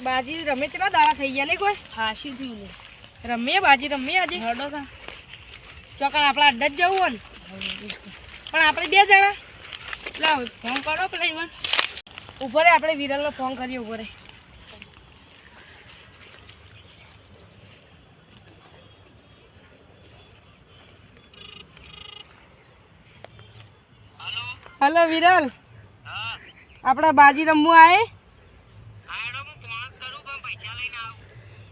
બાજી રમે કેટલા દાડા થઈ ગયા ને કોઈ હાસી થયું રમીએ બાજી રમીએ આજે હડો તા ચોકણ આપણા અડ્ડા જ જવું હોય ને પણ આપણે 2 જણા લાવ ફોન કરો પેલા ઈવન ઉભો રે આપણે વિરલનો ફોન કરીએ ઉભો રે હલો વિરલ આપણા બાજી રમવું આયે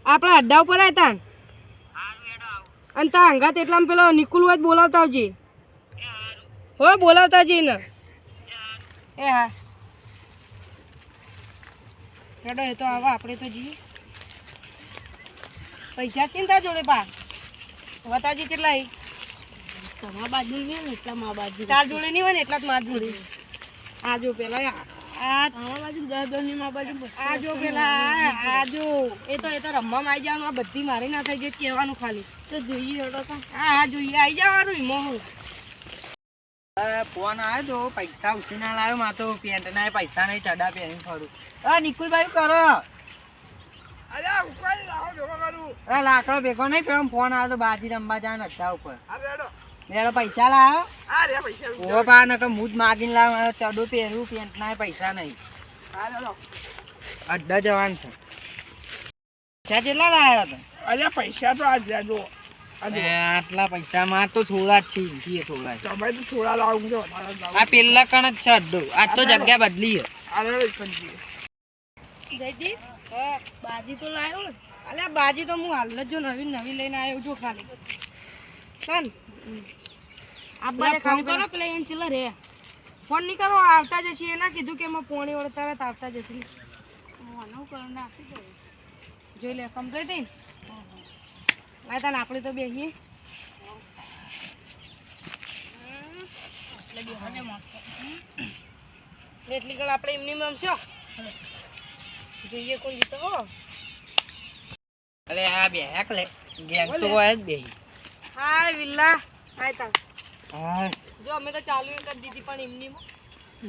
આપણા અડ્ડા ઉપર આય તા અને તા હંગાત એટલામાં પેલો નિકુલ હોય બોલાવતા આવજે હો બોલાવતા આવજે ને એ હા હેડો એ તો આવા આપણે તો જઈએ પૈસા ચિંતા જોડે પા વતાજી કેટલા તમારા બાજુ નહીં ને એટલા મા બાજુ તાર જોડે નહીં હોય ને એટલા જ માર જોડે આ જો પેલા આ તમારા બાજુ 10 ની મા બાજુ આ જો પેલા આ જો એ તો રમવામાં આવી જવાનું આ બધી મારી ના થઈ જાય કહેવાનું ખાલી તો જોઈએ હડો તા હા જોઈએ આવી જવાનું એમાં હું ફોન આવ્યો તો પૈસા ઉછીના લાવ્યો માં તો પેન્ટ ના પૈસા નહીં ચડા પહેરી ફરું હા નિકુલભાઈ કરો લાકડો ભેગો નહીં પેલો ફોન આવ્યો તો બાજી રમવા જાય અડ્ડા ઉપર મેરો પૈસા લાવ્યો ઓ પા નકર હું જ માગીને લાવ ચડો પહેરું પેન્ટ ના પૈસા નહીં અડ્ડા જવાનું છે પૈસા કેટલા લાવ્યો હતો અરે પૈસા તો આજ જો આટલા પૈસા માં તો થોડા જ છે થોડા તમે તો થોડા લાવું છો આ પેલા કણ જ છે અડ્ડો આજ તો જગ્યા બદલી છે અરે કંજી જયદીપ હા બાજી તો લાવ્યો ને અલ્યા બાજી તો હું હાલ જ જો નવી લઈને આવ્યો જો ખાલી ચાલ આ બધે ફોન ખાલી કરો પેલા ઈવન ચલા રે ફોન નહીં કરો આવતા જશે એના કીધું કે એમાં પોણી વળે તરત આવતા જશે મને કરો ને આપી દો જોઈ લે કમ્પ્લીટ લાય તાને આપણે તો બેસીએ એટલે બે હજે મારતો એટલી કલ આપણે એમની રમશો જોઈએ કોણ જીતો હો અરે આ બે હેક લે ગેંગ તો હોય જ બે હાય વિલ્લા હાય તા હા જો અમે તો ચાલુ કરી દીધી પણ એમની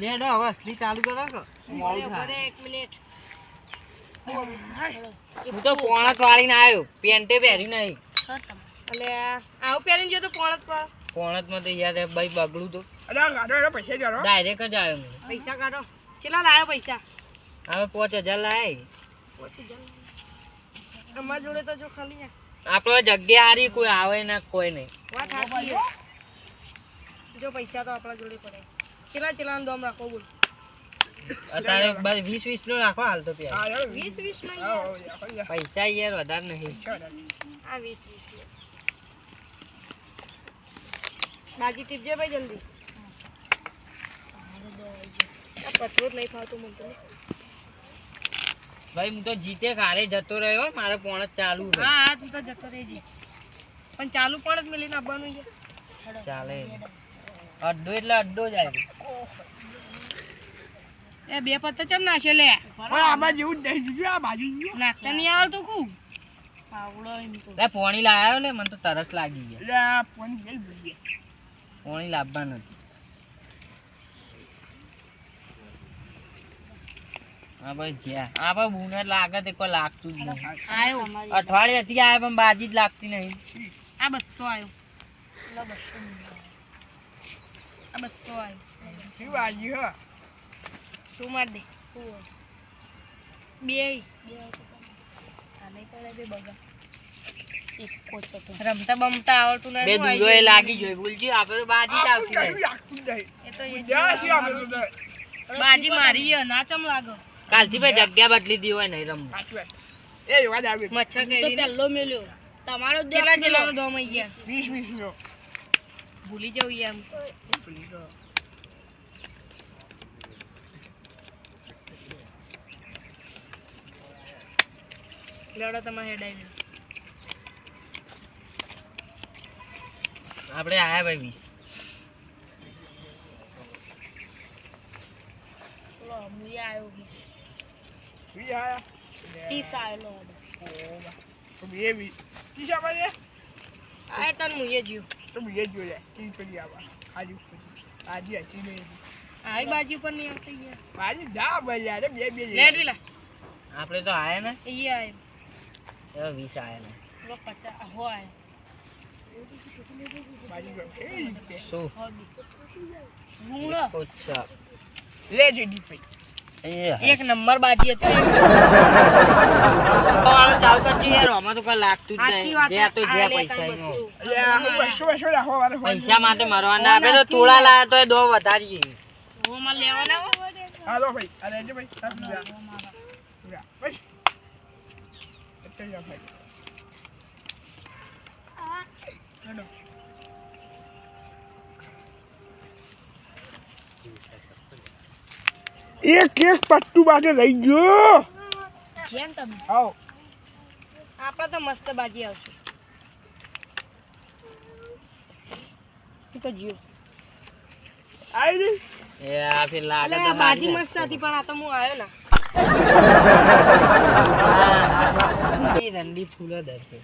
લેડો હવે અસલી ચાલુ કરો કે મોડું બરે થાય 1 મિનિટ હું તો પોણત વાળીને આવ્યો પેન્ટે પહેરી નહીં એટલે આવું પહેરીને જો તો પોણત પર પોણત માં તો યાર ભાઈ બગડું તો અરે ગાડો એનો પૈસા જરો ડાયરેક્ટ જ આવ્યો હું પૈસા કાઢો કેટલા લાયો પૈસા હવે 5000 લાય અમારા જોડે તો જો ખાલી આપણો જગ્યા હારી કોઈ આવે ના કોઈ નહીં વાત સાચી જો પૈસા તો આપણા જોડે પડે કેટલાનો દમ રાખો બોલ અત્યારે બસ 20 નો રાખો હાલ તો પ્યાર હા 20 નહીં પૈસા યાર વધારે નહીં આ 20 બાજી ટીપજે ભાઈ જલ્દી આ પથરો જ નહીં ખાવતો મને તો ભાઈ હું તો જીતે કારે જતો રહ્યો મારે પોણત ચાલુ છે હા હા તું તો જતો રહેજે પણ ચાલુ પણ જ મિલીને આવવાનું છે ચાલે અડ્ડો એટલે અડ્ડો જ આવ્યો એ બે પત્તા ચમ નાશે લે પણ આમાં જેવું જ નહીં જોજો આ બાજુ જો નાખતા નહીં આવતું ખૂબ આવડો એમ તો લે પોણી લાવ્યો ને મને તો તરસ લાગી ગઈ એટલે આ ફોન ગેલ ભૂલી પોણી લાવવાનું હતું હા ભાઈ જ્યાં આ ભાઈ બુને લાગે તે કોઈ લાગતું જ નહીં આયો અઠવાડિયેથી આવે પણ બાજી જ લાગતી નહીં આ 200 આવ્યો પેલા બસો આ 200 આવ્યો શું બાજુ હો શું માર દે બે આને કરે બે બગા એક કોચો તો રમતા બમતા આવડતું બે નહીં દૂધો એ લાગી જોઈ બોલજી આપણે તો બાજી જ આવતી કશું નહીં લાગતું જ નહીં એ તો એ જ્યાં છે આપણે તો બાજી મારી હે ના ચમ લાગો કાલથી ભાઈ જગ્યા બદલી દી હોય નહીં રમવું સાચું વાત. એ વાત આવી મચ્છર તો કરી પહેલો મેલ્યો તમારો કેટલા જેલાનો દમ આવી ગયા 20 નો ભૂલી જવું એમ લડો તમારે હેડ આવી આપણે આયા ભાઈ 20 પેલો મુએ આવ્યો વી આયા 30 આવેલો તો બે વી તીસા બાજે આ તન મુએ જીવ તો બે જો લે તી પડી આવા આજુ આજી આજી નહીં આવી બાજુ પર નહીં આવતી યાર બાજી જા બોલ્યા રે બે બે લેટ વિલા આપણે તો આયા ને એ આયો એવા 20 આયા ને પેલો 50 હો આયો બાજી ગયો કેવી રીતે શું મૂળો ઓછા લેજો દીપભાઈ એક નંબર બાજી હતી વાળો ચાલ કરજો યાર આમાં તો કઈ લાગતું જ સાચી નહીં વાત જે તો જે આ લે પૈસા કાંઈ એનો બધું. અરે આ હું બસો રાખો વારે પૈસા માટે મરવાના આપે તો તોલા લાયા તો એ દો વધારીએ હું માં લેવાના હો હાલો ભાઈ આ લેજો ભાઈ સાત જા ભાઈ એટલે જા ભાઈ હેડો એક એક પટ્ટુ બાટે લઈ ગયો જેમ તમે આવો આપણે તો મસ્ત બાજી આવશે ઈ તો જીવ આવી એ આ ફિર લાગે અલે તો આ બાજી મસ્ત હતી પણ આ તો હું આવ્યો ના એ રંડી ફૂલો દરશે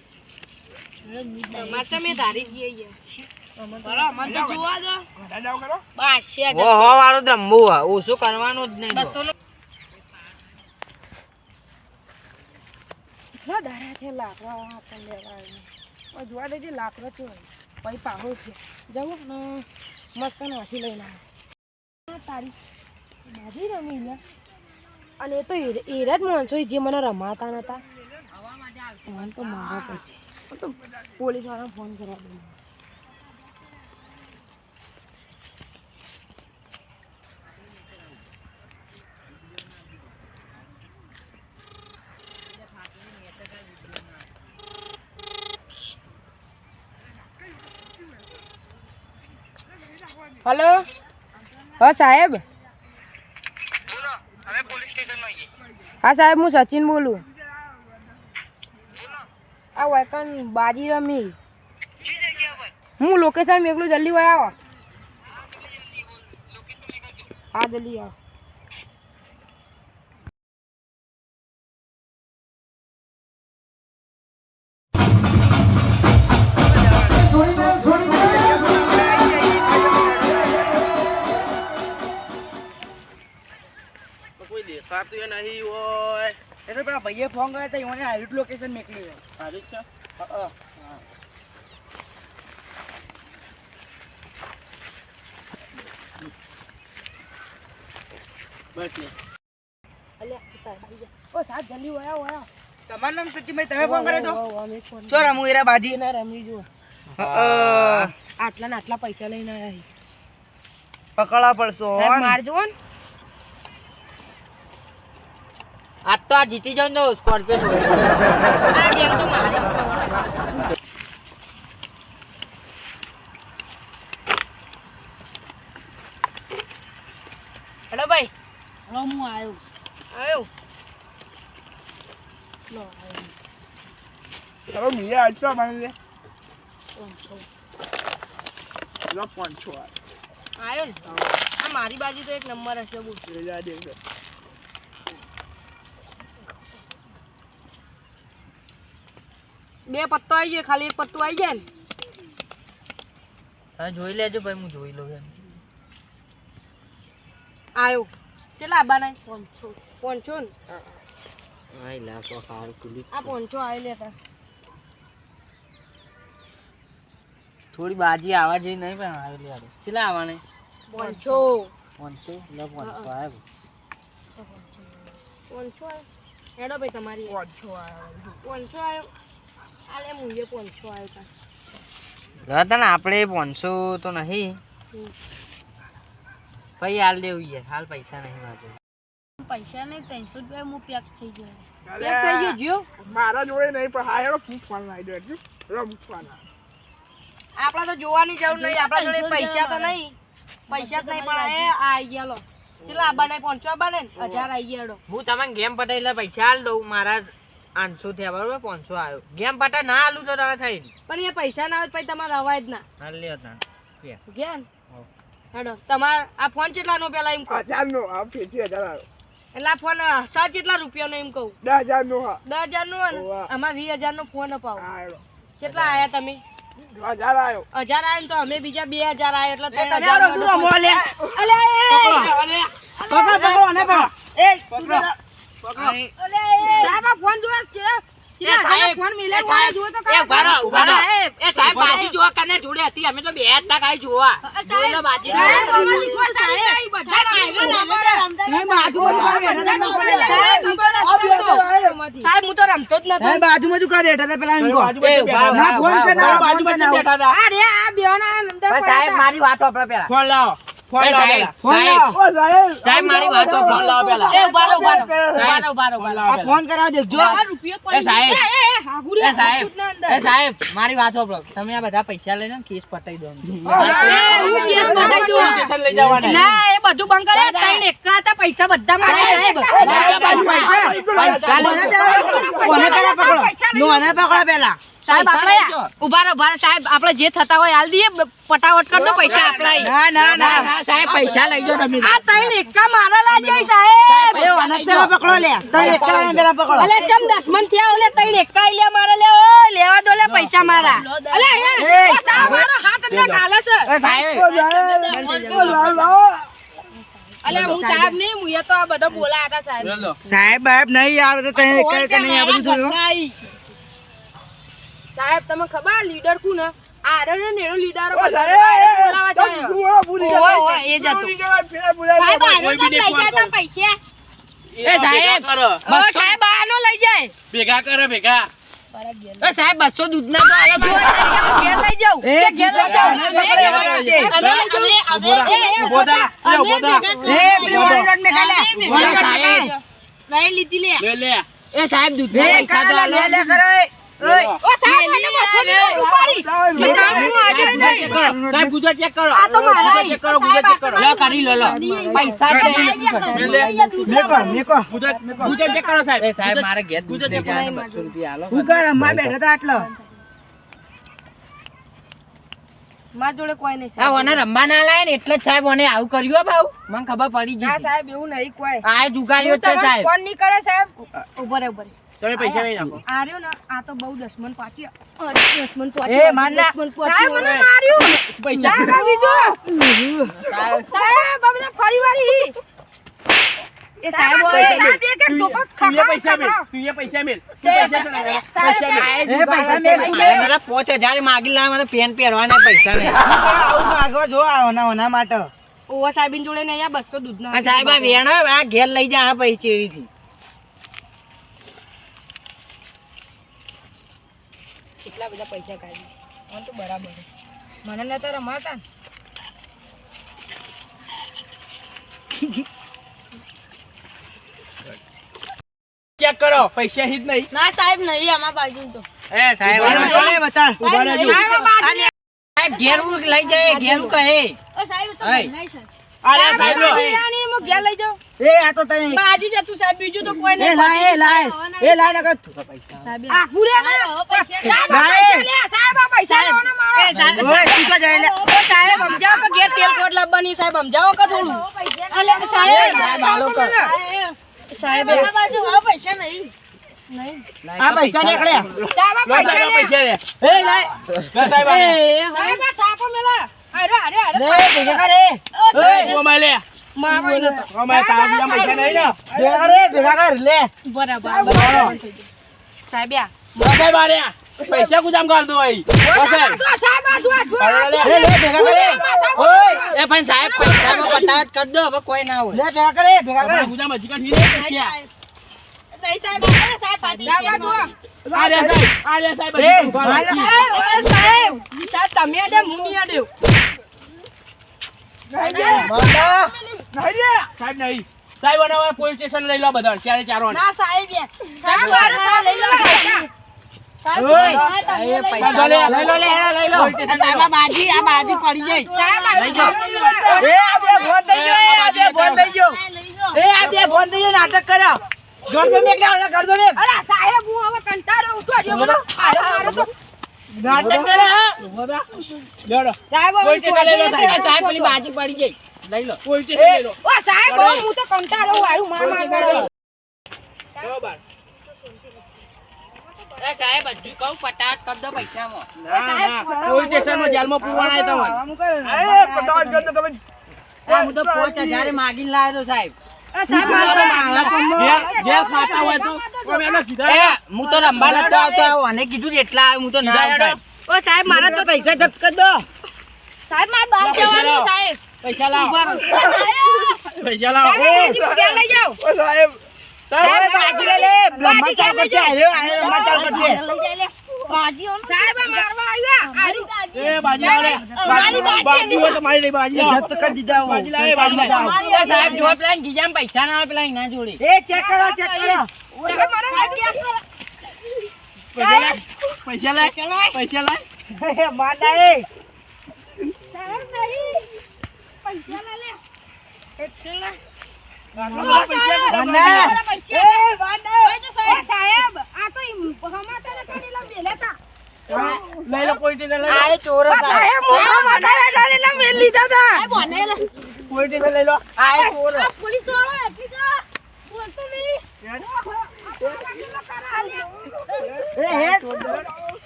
માતા મેં ધારી જઈએ બરો મને તો જોવા દો દાદા કરો બસ છે ઓ હો વાળું રમવું હે ઓછું કરવાનું જ નહીં 200 નો કેટલા દાડા છે લાકડા આપણને લેવા આવ્યા જોવા દેજે લાકડા છે પછી પાહો છે જવું ને મસ્ત નાસી લઈને આવ્યો તારી બાજી રમી લે અને એ તો એરા જ માણસો જે મને રમાતા નતા ફોન તો મારા પછી તો પોલીસ વાળા ફોન કરવા દે हेलो हाँ साहेब हाँ साहेब હું સચિન બોલું આ વેકન બાજી રમી હું લોકેશન મેકલું જલ્દી હોય આવો હા જલ્દી આવો કોઈ દેખાતું નહીં હોય એટલે પેલા ભાઈએ ફોન કર્યો તો એને હાઈટ લોકેશન મેકલી છે સારું છે બસ ને અલ્યા સાહેબ આવી જા ઓ સાહેબ જલ્દી હોય આવો આવો તમારું નામ સચિનભાઈ તમે ફોન કર્યો તો અમે ફોન ચો રમું એરા બાજી ના રમી જો આટલા ને આટલા પૈસા લઈને આવ્યા પકડા પડશો સાહેબ મારજો ને આજ તો આ જીતી જાવ ને સ્કોર્પિયો આ ગેમ તો મારે હેલો ભાઈ હવે હું આવ્યો આવ્યો લો ચલો મિયા આટલા મારે લો 500 આવ્યો ને આ મારી બાજુ તો એક નંબર હશે બોલ આ દેખો બે પત્તો આવી જાય ખાલી એક પત્તું આવી જાય ને તમે જોઈ લેજો ભાઈ હું જોઈ લઉં એમ આવ્યો કેટલા આબાના 500 ને આઈ લા તો ખાર કુલી આ 500 આવી લેતા થોડી બાજી આવા જેવી નહીં પણ આવેલી યાર કેટલા આવવાને 500 500 લે 500 આવે 500 હેડો ભાઈ તમારી 500 આવ્યા 500 આવ્યો આલે મુંજે 500 આવ્યો તા હતા ને આપણે 500 તો નહીં ભાઈ હાલ દેવું યાર હાલ પૈસા નહીં વાંચો પૈસા નહીં 300 રૂપિયા હું પેક થઈ ગયો એક થઈ ગયો જીઓ મારા જોડે નહીં પણ હા હેડો પૂછવાનું આવી દો એટલું રમવાના આપડા તો જોવાની જરૂર નહીં આપડા જોડે પૈસા તો નહીં પૈસા જ નહીં પણ એ આવી ગયા લો કેટલા આબાના 500 આબાને 1000 આવી ગયા હેડો હું તમને ગેમ પટે એટલે પૈસા હાલ દઉં મારા 800 થયા બરોબર 500 આવ્યો ગેમ પટે ના હાલું તો તમે થઈ પણ એ પૈસા ના આવે પછી તમારે રવાય જ ના હાલ લ્યો તા ગયા હેડો તમાર આ ફોન કેટલાનો પેલા એમ કહો 1000 નો આ ફેથી 1000 આવ્યો એટલે આ ફોન સાત કેટલા રૂપિયાનો એમ કહું 10000 નો હા 10000 નો હોય ને ઓવા. આમાં 20000 નો ફોન અપાવો હા હેડો કેટલા આયા તમે 1000 આવ્યો 1000 આયા ને તો અમે બીજા 2000 આયા એટલે તમે 3000 આરો દૂરો મોલે અલે પકડો અને પકડો એ તું સાહેબ આ ફોન જોવા છે સીધા સાહેબ, ફોન મિલે એ સાહેબ, જુઓ તો એ ઉભા રહો, ઉભા રહો. સાહેબ એ સાહેબ બાજી જોવા કને જોડે હતી અમે તો બે જ તક આવી જોવા જોઈ લો બાજી સાહેબ અમારી કોઈ સાહેબ નહીં બધા સાહેબ હું તો રમતો જ નતો બાજુમાં કા બેઠા હતા પેલા એમ કહો. એ ઉભા રહો, ના, ફોન કર, ના, બાજુમાં ફોન જ કર. બેઠા હતા. અરે આ બેઓના અંદર પણ સાહેબ મારી વાત સાંભળો પેલા ફોન લાવો ફોન એ લાવો સાહેબ, પેલા. ફોન સાહેબ. લાવો. ઓ સાહેબ. સાહેબ મારી વાત સાંભળો. ફોન લાવો પેલા. એ ઉભા રહો, ઉભા રહો. સાહેબ, ફોન લાવો પેલા. ફોન કરાવો દેખજો. એ સાહેબ હાગુરે એ સાહેબ હાગુરના અંદર. એ સાહેબ મારી વાત સાંભળો તમે આ બધા પૈસા લઈને કેસ પટાઈ દો સ્ટેશન લઈ જવાના. ના એ બધું બંધ કરે ત્રણ એકા હતા પૈસા બધા મારે સાહેબ પૈસા લે. કોને પેલા પકડો? નોને પકડો પેલા. સાહેબ આપણે ઉભા રહો સાહેબ આપણે જે થતા હોય હાલ દઈએ પટાવટ કર દો પૈસા આપણા ના ના ના. સાહેબ પૈસા લઈ જાઓ તમે આ ત્રણ એકા મારા લાગે સાહેબ એ ઓને પેલા પકડો લે. તને એક કારણે પેલા પકડો. અલે ચમ દસમન થયા ઓલે ત્રણ એકા લે મારા લે ઓય લેવા દો લે પૈસા મારા અલે એ. એ સાહેબ મારો હાથ એટલે ગાલે છે એ સાહેબ ઓ સાહેબ. ઓ લાવ લાવો. અલે હું સાહેબ નહીં હું એ તો આ બધો બોલાયા હતા સાહેબ સાહેબ બાહેબ નહીં આવે તો તને એક કે નહીં આ બધું જોયું. સાહેબ તમે ખબર લીડર કોણ આરે ને નેરો લીડરો ઓ બધા સાહેબ. બોલાવા જાય ઓય એ જ હતું સાહેબ આનો તો લઈ જાય તા પૈસા એ સાહેબ ઓ સાહેબ આનો લઈ જાય ભેગા કરો ભેગા એ સાહેબ 200 દૂધના તો આલો જો ઘેર લઈ જાઉં એ ઘેર લઈ જાઉં નહીં લીધી લે એ સાહેબ દૂધ લે લે કરે. ઓ સાહેબ મને બસો ની ઉપાડી લે સાહેબ હું આડે નહીં સાહેબ ગુજા ચેક કરો આ તો મારા ચેક કરો ગુજા ચેક કરો લો કરી લો લો પૈસા દે મેકો ગુજા ચેક કરો સાહેબ એ સાહેબ મારે ઘેર દૂધ લઈ જાય 200 રૂપિયા આલો હું કર અમાર બેઠા હતા આટલો. માર જોડે કોઈ નહીં આ ઓને રંબા ના લાય ને એટલે જ સાહેબ ઓને આવું કર્યું હો બાઉ મને ખબર પડી ના ગઈ સાહેબ એવું નહીં કોઈ આ જુગારીઓ છે સાહેબ કોણ નહીં કરે સાહેબ ઉભરે ઉભરે તમે પૈસા લઈ નાખો આ રહ્યો ને આ તો બહુ દશમન પાટી દશમન એ માર ના. સાહેબ મને માર્યું પૈસા સાહેબ આ બીજું સાહેબ આ બધા ફરીવારી એ સાહેબ ઓય સાહેબ એક એક ધોકો તું એ પૈસા મેલ ખાખા તું એ પૈસા મેલ સાહેબ, પૈસા મેલ મારા 5000 માગી લાવ મને પેન પહેરવાના પૈસા નહીં આવું માગો જો આ ઓના માટે. ઓવા સાહેબીન જોડે ને અહીંયા 200 દૂધના આ સાહેબ આ વેણ આ ઘેર લઈ જા આ પૈસેથી કેટલા બધા પૈસા કાઢી મને તો બરાબર મને ન તો રમાતા ને. ચેક કરો પૈસા હિત નહીં ના સાહેબ નહીં અમાર બાજુ તો એ સાહેબ ચાલે બતા. ઉભા રહેજો સાહેબ, આ બાજુ સાહેબ ઘેરું લઈ જાય ઘેરું કહે ઓ સાહેબ તો અય. નહીં સાહેબ અરે આ સાહેબ બાજુ ઈરાની હું ઘેર લઈ જાઉં એ આ તો તને બાજુ જતું સાહેબ બીજું તો કોઈ એ નહીં લાય એ લાય નકર. આ પૂરે ના સાહેબ આ લાય. પૈસા લે સાહેબ આ પૈસા લેવાનો મારો ઓય તું તો જાય લે. ઓ સાહેબ સમજાવો કે ઘેર તેલ કોટ લાવવાની સાહેબ સમજાવો કે થોડું અલે સાહેબ સાહેબ આલો કર સાહેબ અમાર બાજુ હવે પૈસા નહીં આ પૈસા નીકળ્યા. સાહેબ આ પૈસા લે લે એ લાય. સાહેબ સાહેબ આ થાપો મેલા અરે અરે અરે લે ભેગા કરે. ઓય કોમાય લે મારો નતો કોમાય તારા બીજા પૈસા નહીં લે ભેગા કરે ભેગા કર લે. બરાબર સાહેબ આ સાહેબ આર્યા પૈસા ગુજામ કર દો ભાઈ સાહેબ સાહેબ આ જો લે લે ભેગા કરે. ઓય એ પણ સાહેબ પૈસામાં પટાવટ કર દો હવે કોઈ ના હોય લે ભેગા કરે ભેગા કર. ગુજામ હજી કાઢી લે પૈસા નહીં સાહેબ આ સાહેબ ફાટી સાહેબ આ જો આર્યા સાહેબ એ માલ સાહેબ સાહેબ તમે આડે મુની આડે માલા નહીં રે. સાહેબ નહીં સાહેબ અને હવે પોલીસ સ્ટેશન લઈ લો બધા ચારે ચારો ના સાહેબ સાહેબ આ લઈ લો પૈસા ઓય એ પૈસા લે લઈ લો લે લઈ લો. સાહેબ આ બાજી પડી જાય સાહેબ આ લઈ જાઓ. એ આ બે ફોન થઈ ગયો એ આ બે ફોન થઈ ગયો. લઈ લો એ આ બે ફોન થઈ ગયો નાટક કર્યો. જોર દે મેક લે ઓલા કર દો મેક. અલા સાહેબ હું હવે કંટાળો ઉઠો જો મને મારો તો નાટક કરે હા. લેડો સાહેબ હવે પોલીસ સ્ટેશન લઈ લો સાહેબ સાહેબ સાહેબ પેલી બાજી પડી જાય લઈ લો પોલીસ સ્ટેશન લઈ લો ઓ સાહેબ હવે હું તો કંટાળો વાળું માર કરો બરાબર એ સાહેબ હજુ કહું પટાટ કર દો પૈસામાં ના ના પોલીસ સ્ટેશનમાં જેલમાં પૂરવાના તમારે આમ કર. એ પટાવટ કર દો તમે. હું તો 5000 માગીને લાવ્યો તો સાહેબ સાહેબ ઘેર ખાતા હોય તો તમે એને સીધા એ હું તો રંબા નતો આવતો અને કીધું એટલા આવે હું તો ના આવું સાહેબ. ઓ સાહેબ મારા તો પૈસા જપ્ત કરી દો સાહેબ મારે બહાર જવાનું સાહેબ પૈસા લાવો પૈસા લાવો સાહેબ ઘેર લઈ જાઓ ઓ સાહેબ સાહેબ બાજી લે લે રંબા ચાલુ કરશે આયો રંબા ચાલુ કરશે સાહેબ આ મારવા આવ્યા આરી એ બાજી લાવે બાજી હોય તો મારી લઈ બાજી લાવો જપ્ત કરી દીધા હું બાજી લાવે બાજી લાવે એ સાહેબ જો પેલા ગીજામાં પૈસા ના આવે પેલા ના જોડે એ ચેક કરો ચેક કરો સાહેબ મારો પૈસા લાય પૈસા લાય માડા એ સાહેબ નહીં પૈસા લે લે સાહેબ આ તો હમાતા ને કરેલા મેલેતા લઈ લો કોઈ લઈ લો આ ચોર સાહેબ મોટા માટા કરેલા મેલ લીધા હતા કોઈ લઈ લો આ ચોર પોલીસ વાળો એફી કરો બોલતો નહીં એ હેડ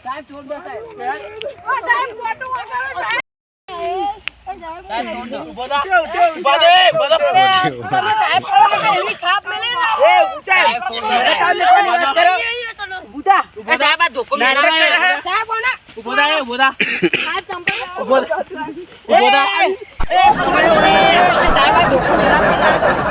સાહેબ છોડ દો સાહેબ સાહેબ ફોટો વગાડો સાહેબ સાહેબ છોડ દો ઉભો થા ઉભો દે તમે સાહેબ કરો ને એવી ખાપ મેલે એ ઉતાર મને કામ ની વાત કરો ઉતા સાહેબ આ ધોકો નાટક કરે સાહેબ ઓના ઉભો થા ઉભો થા સાહેબ ચંપલ ઉભો થા એ સાહેબ આ ધોકો